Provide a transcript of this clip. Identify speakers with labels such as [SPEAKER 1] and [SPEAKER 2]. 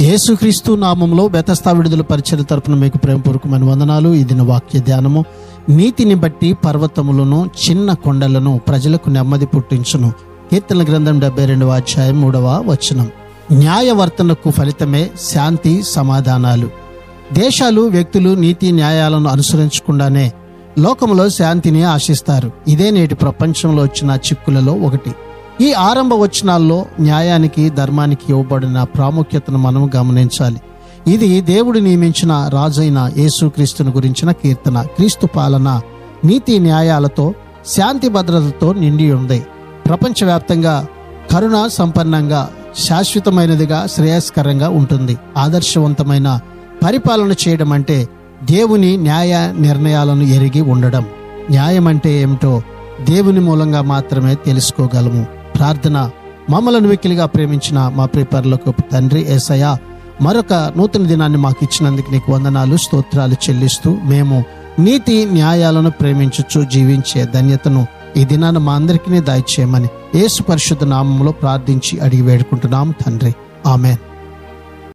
[SPEAKER 1] యేసుక్రీస్తు నామములో బెతస్తా విడుదల పరిచర్య తరపున మీకు ప్రేమపూర్వకమైన వందనాలు. ఈ దిన వాక్య ధ్యానము. నీతిని బట్టి పర్వతములను చిన్న కొండలను ప్రజలకు నెమ్మది పుట్టించును. కీర్తనల గ్రంథం 72వ అధ్యాయం 3వ వచనం. న్యాయవర్తనకు ఫలితమే శాంతి సమాధానాలు. దేశాలు, వ్యక్తులు నీతి న్యాయాలను అనుసరించకుండానే లోకంలో శాంతిని ఆశిస్తారు. ఇదే నేటి ప్రపంచంలో వచ్చిన చిక్కులలో ఒకటి. ఈ ఆరంభ వచనాల్లో న్యాయానికి, ధర్మానికి ఇవ్వబడిన ప్రాముఖ్యతను మనం గమనించాలి. ఇది దేవుడు నియమించిన రాజైన యేసుక్రీస్తును గురించిన కీర్తన. క్రీస్తు పాలన నీతి న్యాయాలతో, శాంతి భద్రతతో నిండి ఉంది. ప్రపంచవ్యాప్తంగా కరుణ సంపన్నంగా, శాశ్వతమైనదిగా, శ్రేయస్కరంగా ఉంటుంది. ఆదర్శవంతమైన పరిపాలన చేయడం అంటే దేవుని న్యాయ నిర్ణయాలను ఎరిగి ఉండడం. న్యాయం అంటే ఏమిటో దేవుని మూలంగా మాత్రమే తెలుసుకోగలము. ప్రార్థన. మమ్మలను మిక్కిలిగా ప్రేమించిన మా ప్రియ పరలోకపు తండ్రి యేసయ్యా, మరొక నూతన దినాన్ని మాకు ఇచ్చినందుకు నీకు వందనాలు, స్తోత్రాలు చెల్లిస్తూ మేము నీతి న్యాయాలను ప్రేమించుచు జీవించే ధన్యతను ఈ దినాన్ని మా అందరికీ దయచేయమని యేసు పరిశుద్ధ నామములో ప్రార్థించి అడిగి వేడుకుంటున్నాం తండ్రి. ఆమేన్.